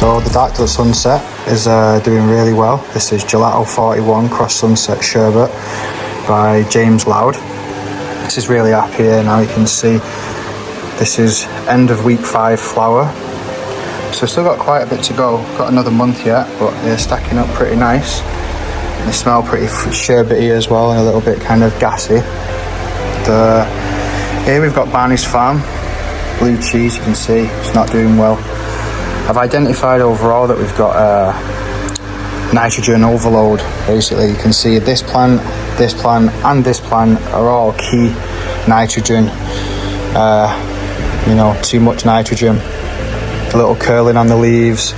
So the Dark Dust Sunset is doing really well. This is Gelato 41 Cross Sunset Sherbet by James Loud. This is really happy here now. You can see this is end of week 5 flower. So still got quite a bit to go. Got another month yet, but they're stacking up pretty nice. And they smell pretty sherbety as well, and a little bit kind of gassy. Here we've got Barney's Farm blue cheese. You can see it's not doing well. I've identified overall that we've got nitrogen overload. Basically, you can see this plant, and this plant are all key nitrogen. Too much nitrogen. A little curling on the leaves,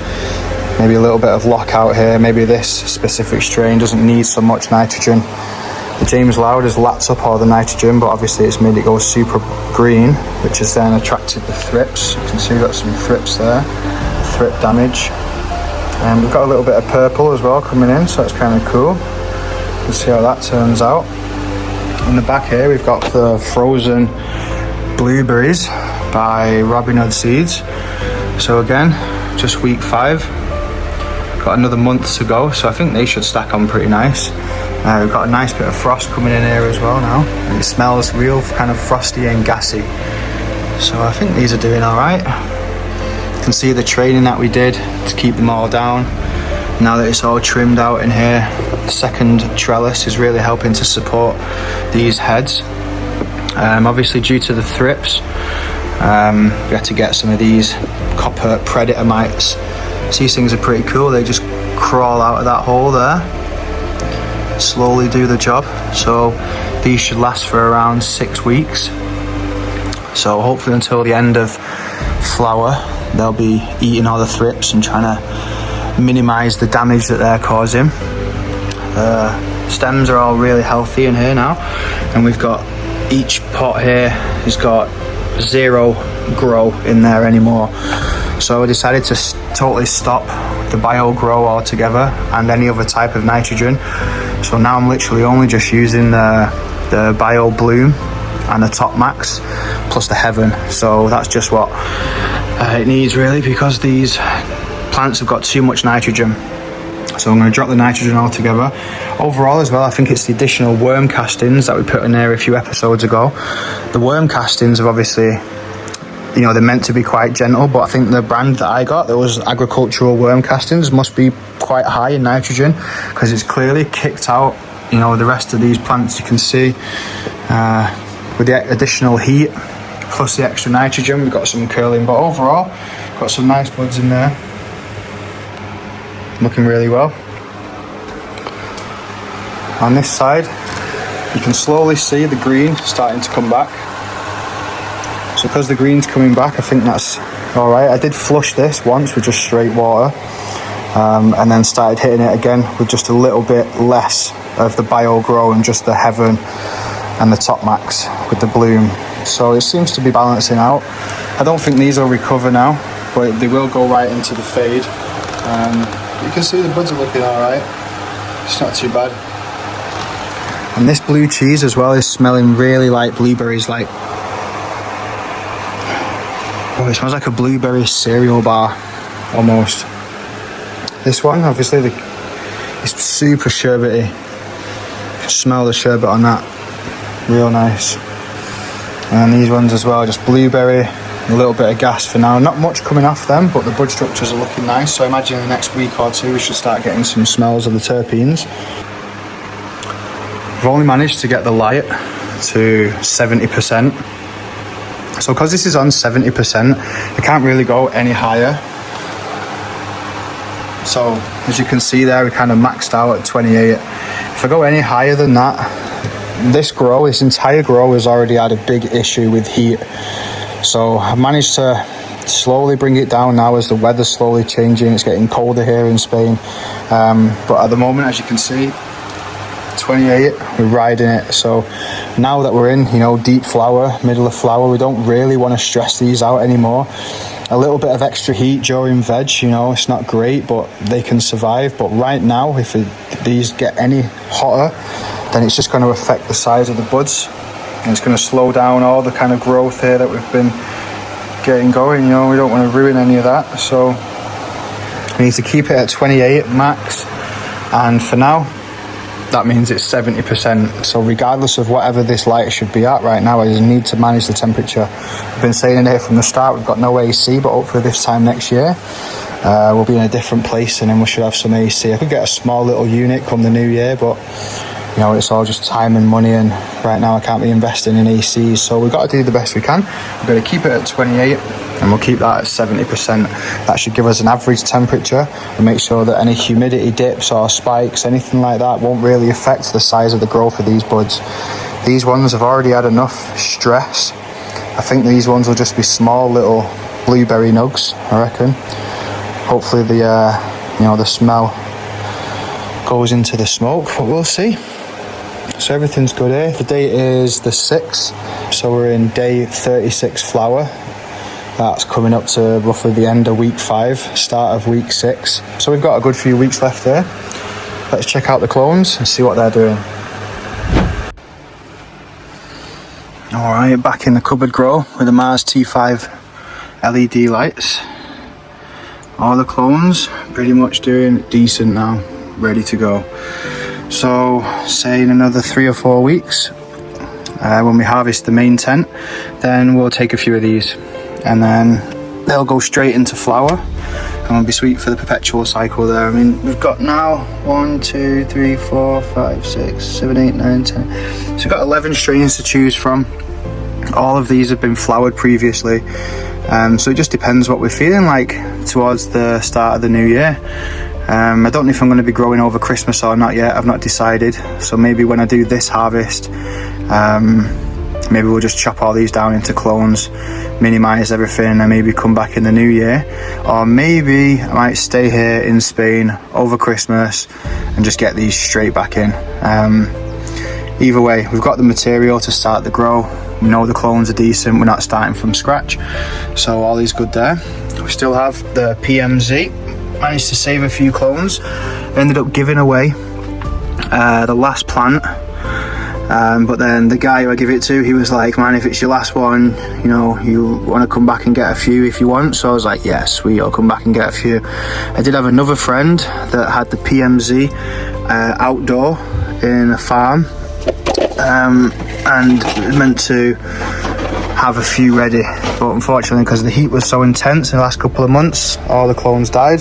maybe a little bit of lockout here. Maybe this specific strain doesn't need so much nitrogen. The James Loud has lapped up all the nitrogen, but obviously it's made it go super green, which has then attracted the thrips. You can see we've got some thrips there, thrip damage. And we've got a little bit of purple as well coming in, so that's kind of cool. Let's see how that turns out. In the back here we've got the frozen blueberries by Robin Hood Seeds. So again, just week 5. Got another month to go, so I think they should stack on pretty nice. We've got a nice bit of frost coming in here as well now, and it smells real kind of frosty and gassy. So I think these are doing all right. You can see the training that we did to keep them all down. Now that it's all trimmed out in here, the second trellis is really helping to support these heads. Obviously due to the thrips, we had to get some of these copper predator mites. So these things are pretty cool. They just crawl out of that hole there, slowly do the job. So these should last for around 6 weeks. So hopefully until the end of flower, they'll be eating all the thrips and trying to minimize the damage that they're causing. Stems are all really healthy in here now, and we've got each pot here has got 0 grow in there anymore. So I decided to totally stop the bio grow altogether and any other type of nitrogen. So now I'm literally only just using the bio bloom and the top max plus the heaven. So that's just what it needs really, because these plants have got too much nitrogen. So I'm going to drop the nitrogen altogether. Overall as well, I think it's the additional worm castings that we put in there a few episodes ago. The worm castings are obviously, they're meant to be quite gentle, but I think the brand that I got, that was agricultural worm castings, must be quite high in nitrogen, because it's clearly kicked out, the rest of these plants. You can see with the additional heat plus the extra nitrogen, we've got some curling, but overall, got some nice buds in there. Looking really well. On this side, you can slowly see the green starting to come back. So because the green's coming back, I think that's all right. I did flush this once with just straight water, and then started hitting it again with just a little bit less of the bio grow and just the heaven and the top max with the bloom. So it seems to be balancing out. I don't think these will recover now, but they will go right into the fade. You can see the buds are looking all right. It's not too bad. And this blue cheese as well is smelling really like blueberries. It smells like a blueberry cereal bar almost. This one, obviously, it's super sherbety. You can smell the sherbet on that. Real nice. And these ones as well, just blueberry. A little bit of gas for now. Not much coming off them, but the bud structures are looking nice. So I imagine in the next week or 2 we should start getting some smells of the terpenes. We've only managed to get the light to 70%. So because this is on 70%, I can't really go any higher. So as you can see there, we kind of maxed out at 28. If I go any higher than that, this entire grow has already had a big issue with heat. So I've managed to slowly bring it down now as the weather's slowly changing. It's getting colder here in Spain. But at the moment, as you can see, 28, we're riding it. So now that we're in, deep flower, middle of flower, we don't really want to stress these out anymore. A little bit of extra heat during veg, it's not great, but they can survive. But right now, if these get any hotter, then it's just going to affect the size of the buds. And it's going to slow down all the kind of growth here that we've been getting going. We don't want to ruin any of that. So We need to keep it at 28 max, and for now that means it's 70%. So regardless of whatever this light should be at right now, I just need to manage the temperature. I've been saying it here from the start, we've got no AC, but hopefully this time next year we'll be in a different place, and then we should have some AC. I could get a small little unit come the new year, but you know, it's all just time and money, and right now I can't be investing in ACs, so we've got to do the best we can. We've got to keep it at 28, and we'll keep that at 70%. That should give us an average temperature and make sure that any humidity dips or spikes, anything like that, won't really affect the size of the growth of these buds. These ones have already had enough stress. I think these ones will just be small little blueberry nugs, I reckon. Hopefully the smell goes into the smoke, but we'll see. So everything's good here. The date is the 6th, so we're in day 36 flower. That's coming up to roughly the end of week 5, start of week 6. So we've got a good few weeks left there. Let's check out the clones and see what they're doing. Alright, back in the cupboard grow with the Mars T5 LED lights. All the clones pretty much doing decent now, ready to go. So say in another 3 or 4 weeks, when we harvest the main tent, then we'll take a few of these, and then they'll go straight into flower, and we'll be sweet for the perpetual cycle there. I mean, we've got now 1, 2, 3, 4, 5, 6, 7, 8, 9, 10. So we've got 11 strains to choose from. All of these have been flowered previously, so it just depends what we're feeling like towards the start of the new year. I don't know if I'm going to be growing over Christmas or not yet. I've not decided. So maybe when I do this harvest, maybe we'll just chop all these down into clones, minimize everything, and maybe come back in the new year. Or maybe I might stay here in Spain over Christmas and just get these straight back in. Either way, we've got the material to start the grow. We know the clones are decent. We're not starting from scratch, so all is good there. We still have the PMZ. Managed to save a few clones. Ended up giving away the last plant, but then the guy who I give it to, he was like, man, if it's your last one, you know, you want to come back and get a few if you want. So I was like, yeah, sweet, I'll come back and get a few. I did have another friend that had the PMZ outdoor in a farm, and meant to have a few ready, but unfortunately because the heat was so intense in the last couple of months, all the clones died.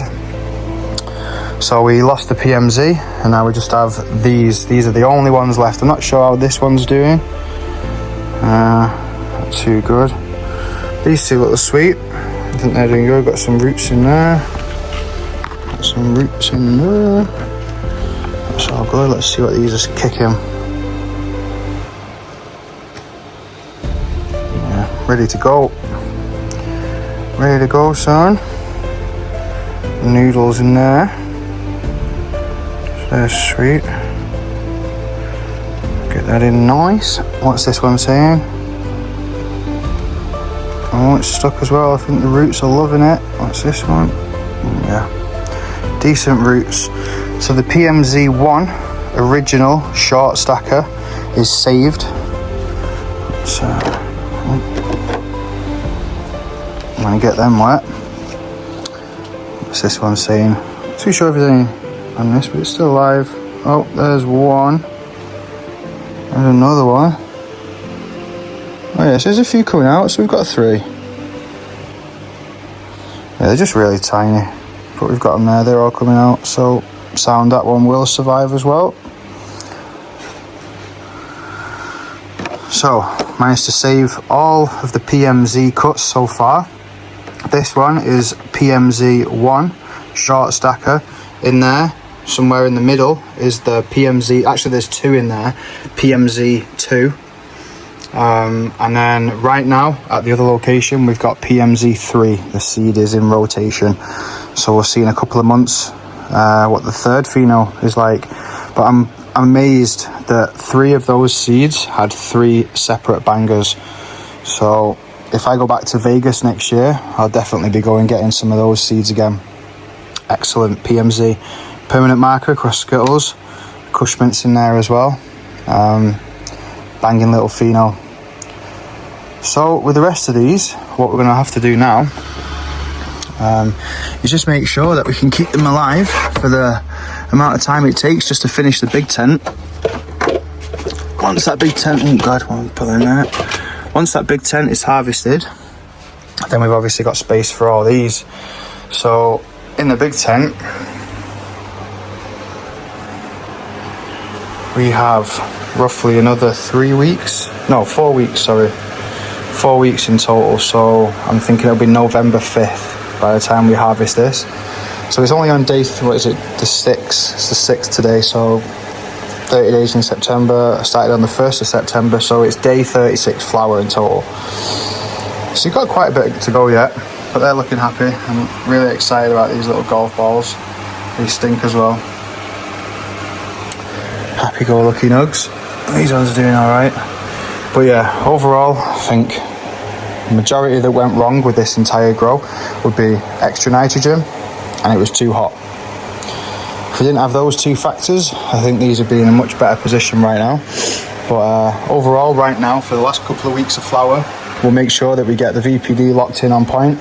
So we lost the PMZ, and now we just have these. These are the only ones left. I'm not sure how this one's doing. Not too good. These two look sweet. I think they're doing good. Got some roots in there. Got some roots in there. That's all good. Let's see what these are kicking. Yeah, ready to go. Ready to go, son. Noodles in there. They're sweet. Get that in nice. What's this one saying? Oh, it's stuck as well. I think the roots are loving it. What's this one? Yeah, decent roots. So the PMZ1 original short stacker is saved. So I'm gonna get them wet. What's this one saying? Not too sure if there's any on this, but it's still alive. Oh, there's one. There's another one. Oh yes, there's a few coming out, so we've got 3. Yeah, they're just really tiny, but we've got them there. They're all coming out, so sound that one will survive as well. So managed to save all of the PMZ cuts so far. This one is PMZ1 short stacker. In there somewhere in the middle is the PMZ, actually there's 2 in there, PMZ2, and then right now at the other location we've got PMZ3. The seed is in rotation, so we'll see in a couple of months what the third pheno is like. But I'm amazed that 3 of those seeds had 3 separate bangers. So if I go back to Vegas next year, I'll definitely be going getting some of those seeds again. Excellent PMZ. Permanent marker across Skittles. Cushmint's in there as well. Banging little pheno. So with the rest of these, what we're going to have to do now is just make sure that we can keep them alive for the amount of time it takes just to finish the big tent. Once that big tent, oh god, what am I putting in there? Once that big tent is harvested, then we've obviously got space for all these. So in the big tent, we have roughly another 4 weeks, sorry. 4 weeks in total, so I'm thinking it'll be November 5th by the time we harvest this. So it's only on day, what is it, the 6th? It's the 6th today, so 30 days in September. I started on the 1st of September, so it's day 36 flower in total. So you've got quite a bit to go yet, but they're looking happy. I'm really excited about these little golf balls. They stink as well. Happy-go-lucky nugs. These ones are doing all right. But yeah, overall, I think the majority that went wrong with this entire grow would be extra nitrogen, and it was too hot. If we didn't have those two factors, I think these would be in a much better position right now. But overall, right now, for the last couple of weeks of flower, we'll make sure that we get the VPD locked in on point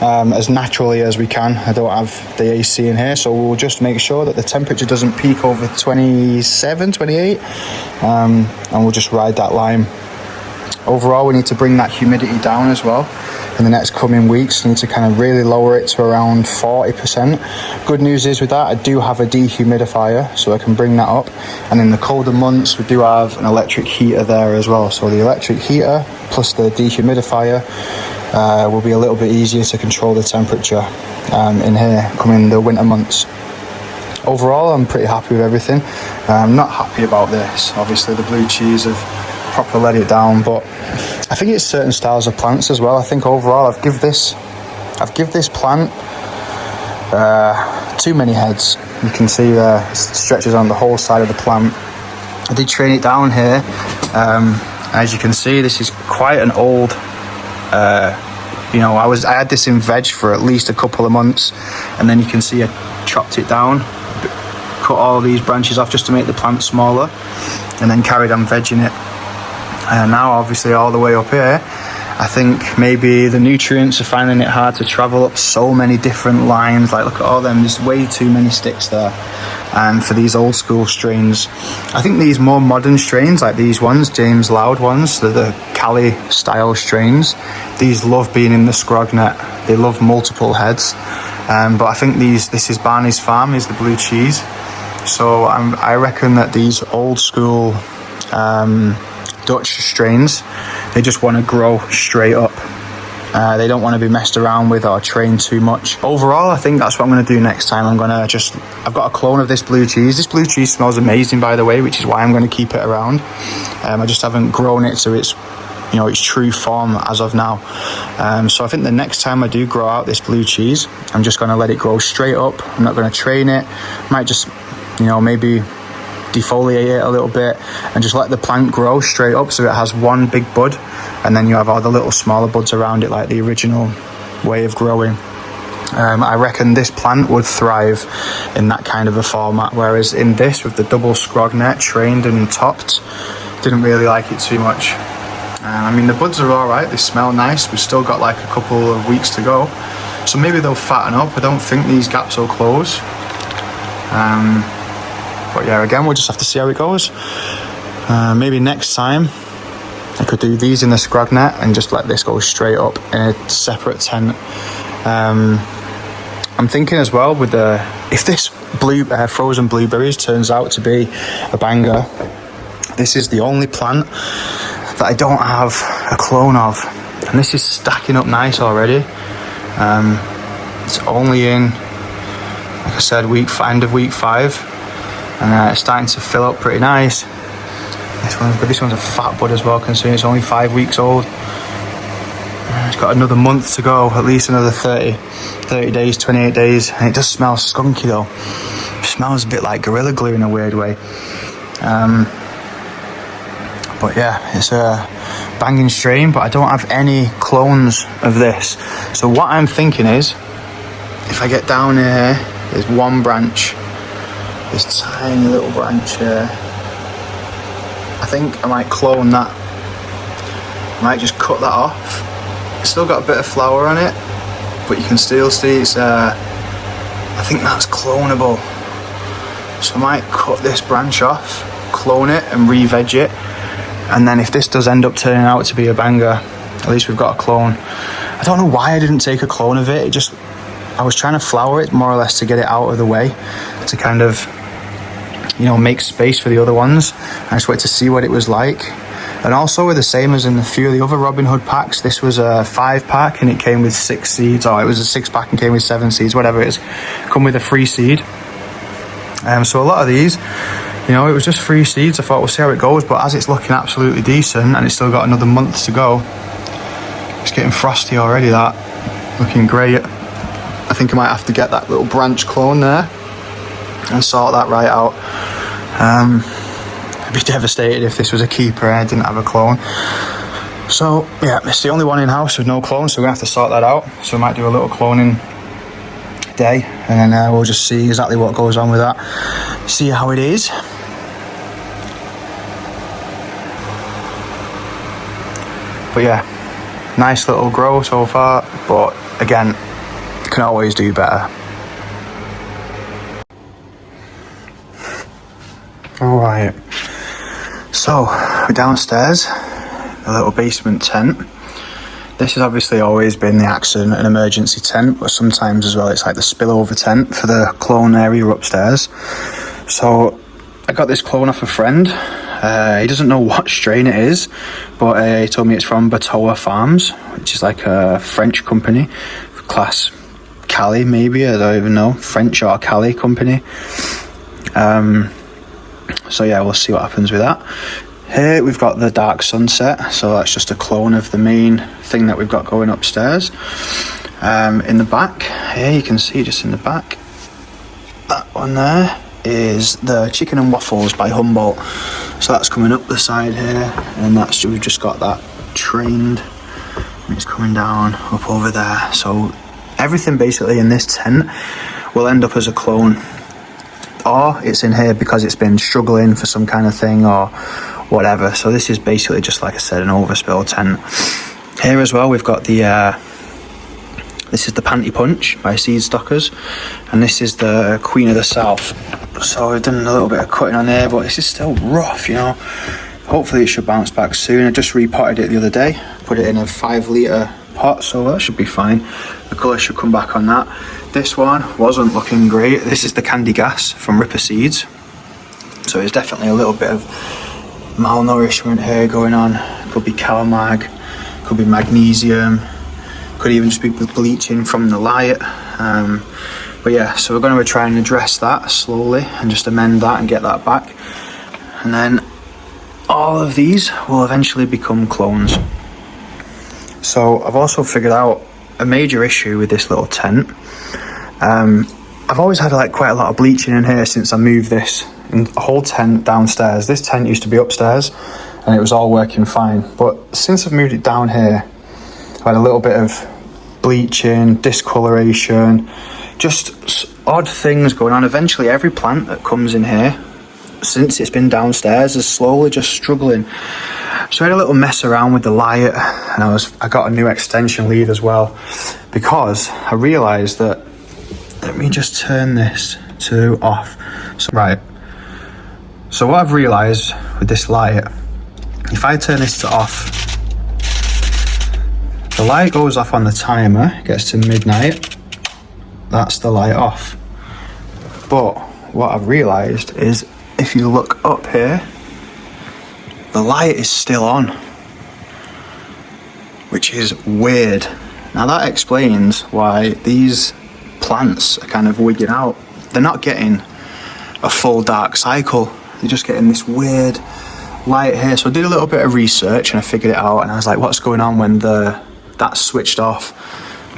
as naturally as we can. I don't have the AC in here, so we'll just make sure that the temperature doesn't peak over 27, 28, and we'll just ride that line. Overall, we need to bring that humidity down as well. In the next coming weeks, we need to kind of really lower it to around 40%. Good news is with that, I do have a dehumidifier, so I can bring that up. And in the colder months, we do have an electric heater there as well. So the electric heater plus the dehumidifier will be a little bit easier to control the temperature in here coming the winter months. Overall, I'm pretty happy with everything. I'm not happy about this. Obviously, the blue cheese have proper let it down, but I think it's certain styles of plants as well. I think overall I've give this plant too many heads. You can see it stretches on the whole side of the plant. I did train it down here. As you can see, this is quite an old I had this in veg for at least a couple of months, and then you can see I chopped it down, cut all these branches off just to make the plant smaller, and then carried on vegging it. Now obviously all the way up here, I think maybe the nutrients are finding it hard to travel up so many different lines. Like, look at all them, there's way too many sticks there for these old school strains. I think these more modern strains, like these ones, James Loud ones, the Cali style strains, these love being in the scrog net. They love multiple heads. But I think this is Barney's Farm, is the blue cheese. So I reckon that these old school Dutch strains, they just want to grow straight up. They don't want to be messed around with or trained too much. Overall, I think that's what I'm going to do next time. I've got a clone of this blue cheese. This blue cheese smells amazing, by the way, which is why I'm going to keep it around. I just haven't grown it to its true form as of now. So I think the next time I do grow out this blue cheese, I'm just going to let it grow straight up. I'm not going to train it. Might just, maybe defoliate it a little bit and just let the plant grow straight up so it has one big bud, and then you have all the little smaller buds around it like the original way of growing. I reckon this plant would thrive in that kind of a format, whereas in this with the double scrog net trained and topped, didn't really like it too much. The buds are all right, they smell nice. We've still got like a couple of weeks to go, so maybe they'll fatten up. I don't think these gaps will close. But yeah, again, we'll just have to see how it goes. Maybe next time I could do these in the scrog net and just let this go straight up in a separate tent. I'm thinking as well if this frozen blueberries turns out to be a banger, this is the only plant that I don't have a clone of, and this is stacking up nice already. It's only in, like I said, end of week 5. And it's starting to fill up pretty nice. This one's a fat bud as well, considering it's only 5 weeks old. It's got another month to go, at least another 30 days, 28 days. And it does smell skunky though. It smells a bit like Gorilla Glue in a weird way. But yeah, it's a banging strain, but I don't have any clones of this. So what I'm thinking is, if I get down here, there's one branch. This tiny little branch here. I think I might clone that. I might just cut that off. It's still got a bit of flower on it, but you can still see it's, I think that's clonable. So I might cut this branch off, clone it and re-veg it. And then if this does end up turning out to be a banger, at least we've got a clone. I don't know why I didn't take a clone of it. I was trying to flower it more or less to get it out of the way, to kind of, you know, make space for the other ones. I just wanted to see what it was like. And also we're the same as in a few of the other Robin Hood packs. This was a 5-pack and it came with 6 seeds, or it was a 6-pack and came with 7 seeds, whatever it is. Come with a free seed. So a lot of these, you know, it was just 3 seeds. I thought we'll see how it goes, but as it's looking absolutely decent and it's still got another month to go, it's getting frosty already, that. Looking great. I think I might have to get that little branch clone there and sort that right out. I'd be devastated if this was a keeper and I didn't have a clone. So yeah, it's the only one in house with no clone, so we're gonna have to sort that out. So we might do a little cloning day, and then we'll just see exactly what goes on with that, see how it is. But yeah, nice little grow so far, but again, can always do better. Alright, so we're downstairs, a little basement tent. This has obviously always been the accident and emergency tent, but sometimes as well it's like the spillover tent for the clone area upstairs. So I got this clone off a friend. He doesn't know what strain it is, but he told me it's from Batoa Farms, which is like a French company, class Cali maybe, I don't even know, French or Cali company. So yeah, we'll see what happens with that. Here we've got the Dark Sunset, so that's just a clone of the main thing that we've got going upstairs. In the back, here you can see just in the back, that one there is the Chicken and Waffles by Humboldt. So that's coming up the side here, and that's, we've just got that trained, it's coming down up over there. So everything basically in this tent will end up as a clone, or it's in here because it's been struggling for some kind of thing or whatever. So this is basically just, like I said, an overspill tent. Here as well we've got the this is the Panty Punch by Seed Stockers, and this is the Queen of the South. So we've done a little bit of cutting on here, but this is still rough, you know. Hopefully it should bounce back soon. I just repotted it the other day, put it in a 5-litre pot, so that should be fine. The colour should come back on that. This one wasn't looking great. This is the Candy Gas from Ripper Seeds. So it's definitely a little bit of malnourishment here going on. Could be CalMag, could be magnesium, could even just be bleaching from the light. But yeah, so we're going to try and address that slowly and just amend that and get that back. And then all of these will eventually become clones. So I've also figured out a major issue with this little tent. I've always had like quite a lot of bleaching in here since I moved this whole tent downstairs. This tent used to be upstairs and it was all working fine, but since I've moved it down here, I've had a little bit of bleaching, discoloration, just odd things going on. Eventually every plant that comes in here since it's been downstairs is slowly just struggling. So I had a little mess around with the light, and I got a new extension lead as well, because I realised that, let me just turn this to off. So what I've realised with this light, if I turn this to off, the light goes off on the timer, gets to midnight, that's the light off. But what I've realised is if you look up here, the light is still on, which is weird. Now that explains why these plants are kind of wigging out. They're not getting a full dark cycle, they're just getting this weird light here. So I did a little bit of research and I figured it out, and I was like, what's going on when that's switched off?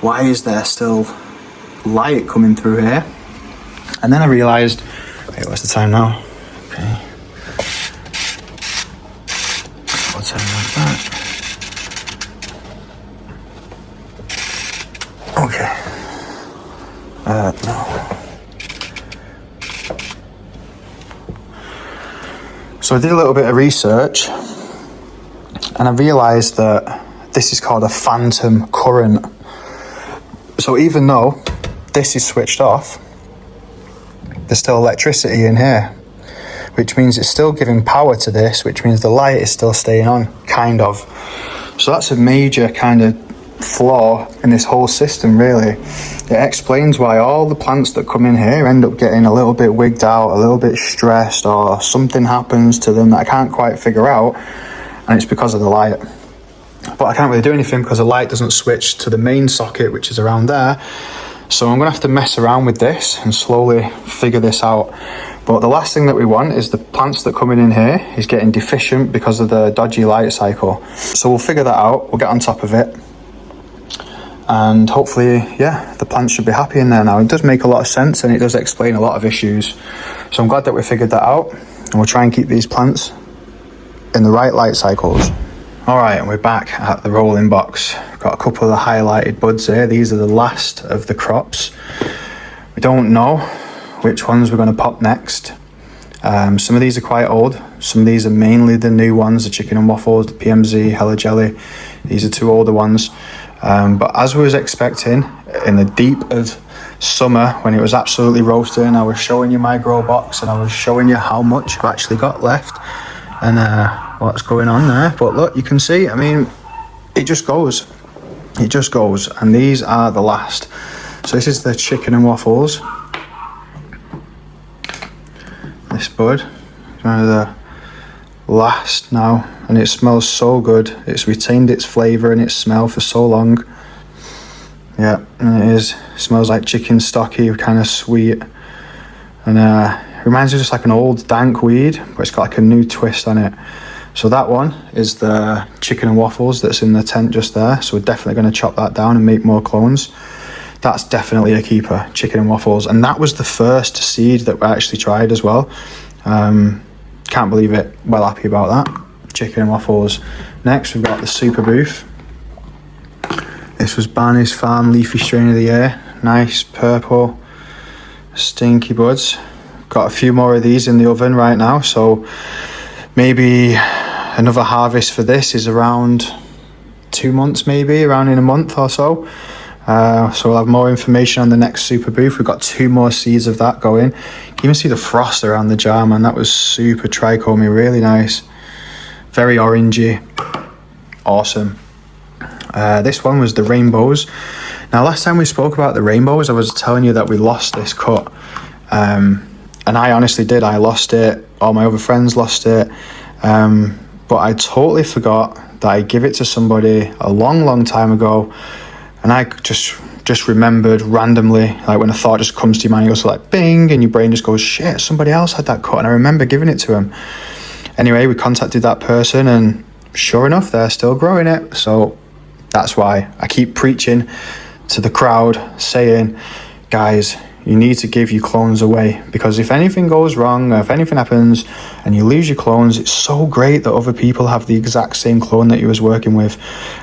Why is there still light coming through here? And then I realised, wait, what's the time now? Okay. I'll turn like that. Okay. No. So I did a little bit of research and I realised that this is called a phantom current. So even though this is switched off, there's still electricity in here, which means it's still giving power to this, which means the light is still staying on, kind of. So that's a major kind of flaw in this whole system, really. It explains why all the plants that come in here end up getting a little bit wigged out, a little bit stressed, or something happens to them that I can't quite figure out, and it's because of the light. But I can't really do anything because the light doesn't switch to the main socket, which is around there. So I'm going to have to mess around with this and slowly figure this out. But the last thing that we want is the plants that coming in here is getting deficient because of the dodgy light cycle. So we'll figure that out. We'll get on top of it. And hopefully, yeah, the plants should be happy in there now. It does make a lot of sense and it does explain a lot of issues. So I'm glad that we figured that out. And we'll try and keep these plants in the right light cycles. All right, and we're back at the rolling box. We've got a couple of the highlighted buds here. These are the last of the crops. We don't know which ones we're going to pop next. Some of these are quite old. Some of these are mainly the new ones, the chicken and waffles, the PMZ, Hella Jelly. These are 2 older ones. But as we was expecting, in the deep of summer, when it was absolutely roasting, I was showing you my grow box and I was showing you how much I've actually got left. And what's going on there, but look, you can see, I mean, it just goes, and these are the last. So this is the chicken and waffles, this bud, one of the last now, and it smells so good. It's retained its flavour and its smell for so long. Yeah, and it smells like chicken stocky, kind of sweet, and reminds me of just like an old dank weed, but it's got like a new twist on it. So that one is the chicken and waffles that's in the tent just there. So we're definitely going to chop that down and make more clones. That's definitely a keeper, chicken and waffles. And that was the first seed that we actually tried as well. Can't believe it. Well happy about that. Chicken and waffles. Next, we've got the Super Booth. This was Barney's Farm Leafy Strain of the Year. Nice purple, stinky buds. Got a few more of these in the oven right now, so maybe another harvest for this is around 2 months, maybe around in a month or so. So we'll have more information on the next Super Booth. We've got 2 more seeds of that going. You can even see the frost around the jar, man. That was super trichomy, really nice, very orangey, awesome. This one was the rainbows. Now last time we spoke about the rainbows, I was telling you that we lost this cut. And I honestly did. I lost it. All my other friends lost it. But I totally forgot that I gave it to somebody a long time ago. And I just remembered randomly, like when a thought just comes to your mind, you go so like bing, and your brain just goes, shit, somebody else had that cut. And I remember giving it to him. Anyway, we contacted that person and sure enough, they're still growing it. So that's why I keep preaching to the crowd saying, guys, you need to give your clones away, because if anything goes wrong, or if anything happens and you lose your clones, it's so great that other people have the exact same clone that you was working with.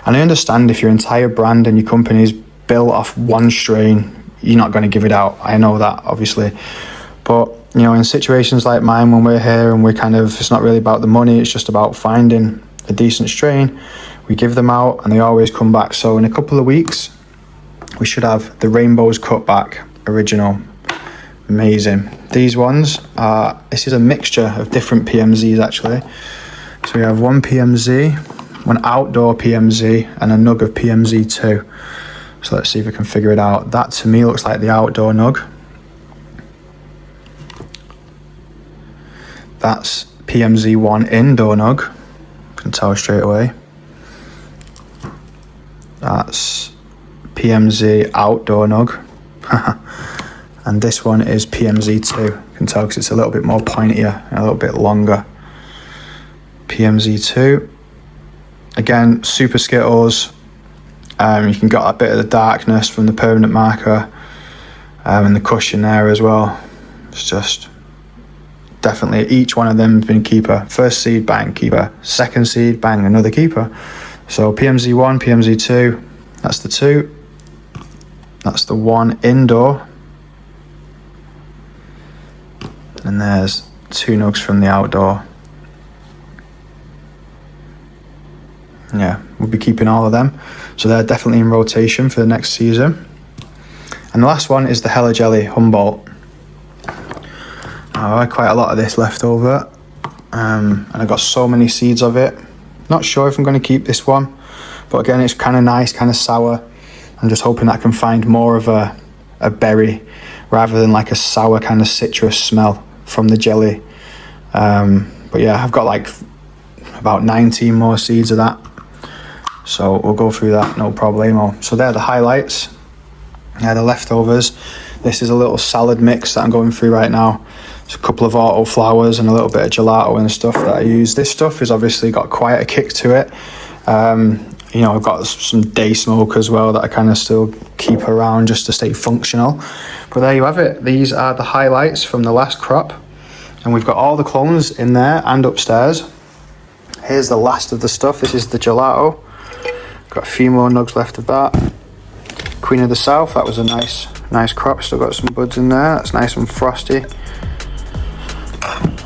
And I understand if your entire brand and your company is built off one strain, you're not going to give it out. I know that, obviously. But, you know, in situations like mine, when we're here and we're kind of, it's not really about the money, it's just about finding a decent strain, we give them out and they always come back. So in a couple of weeks, we should have the rainbows cut back. Original, amazing. These ones are, this is a mixture of different PMZs actually. So we have one PMZ, one outdoor PMZ, and a nug of PMZ too. So let's see if we can figure it out. That to me looks like the outdoor nug. That's PMZ1 indoor nug. Can tell straight away. That's PMZ outdoor nug. And this one is PMZ2. You can tell because it's a little bit more pointier and a little bit longer. PMZ2. Again, super Skittles. You can get a bit of the darkness from the permanent marker and the cushion there as well. It's just definitely, each one of them has been a keeper. First seed, bang, keeper. Second seed, bang, another keeper. So PMZ1, PMZ2, that's the 2. That's the 1 indoor. And there's 2 nugs from the outdoor. Yeah, we'll be keeping all of them. So they're definitely in rotation for the next season. And the last one is the Hella Jelly Humboldt. I had quite a lot of this left over, and I got so many seeds of it. Not sure if I'm going to keep this one, but again, it's kind of nice, kind of sour. I'm just hoping that I can find more of a berry rather than like a sour kind of citrus smell from the jelly. But yeah, I've got like about 19 more seeds of that, so we'll go through that, no problemo. So they're the highlights. Yeah, the leftovers. This is a little salad mix that I'm going through right now. It's a couple of auto flowers and a little bit of gelato and stuff that I use. This stuff has obviously got quite a kick to it. You know, I've got some day smoke as well that I kind of still keep around just to stay functional. But there you have it. These are the highlights from the last crop. And we've got all the clones in there and upstairs. Here's the last of the stuff. This is the gelato. Got a few more nugs left of that. Queen of the South, that was a nice crop. Still got some buds in there. That's nice and frosty.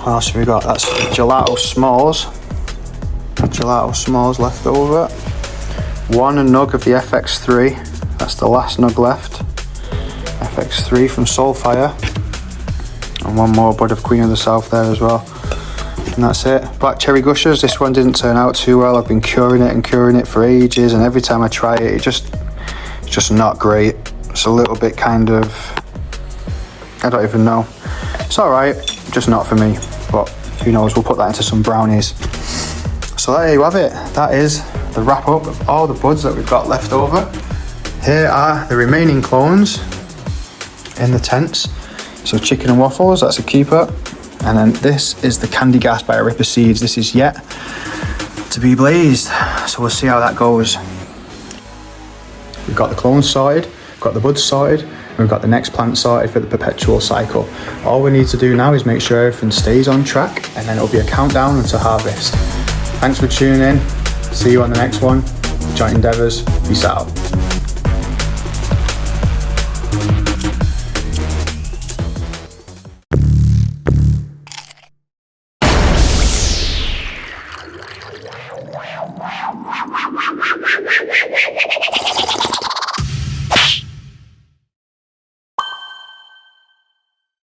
What else have we got? That's gelato smalls. Gelato smalls left over. One nug of the FX3. That's the last nug left. FX3 from Soulfire. And one more bud of Queen of the South there as well. And that's it. Black Cherry Gushers. This one didn't turn out too well. I've been curing it for ages, and every time I try it, it's just not great. It's a little bit kind of, I don't even know. It's alright, just not for me. But who knows, we'll put that into some brownies. So there you have it. That is the wrap up of all the buds that we've got left over. Here are the remaining clones in the tents. So chicken and waffles, that's a keeper. And then this is the Candy Gas by Ripper Seeds. This is yet to be blazed. So we'll see how that goes. We've got the clones sorted, we've got the buds sorted, and we've got the next plant sorted for the perpetual cycle. All we need to do now is make sure everything stays on track, and then it'll be a countdown until harvest. Thanks for tuning in. See you on the next one. Joint Endeavours. Peace out. Wow.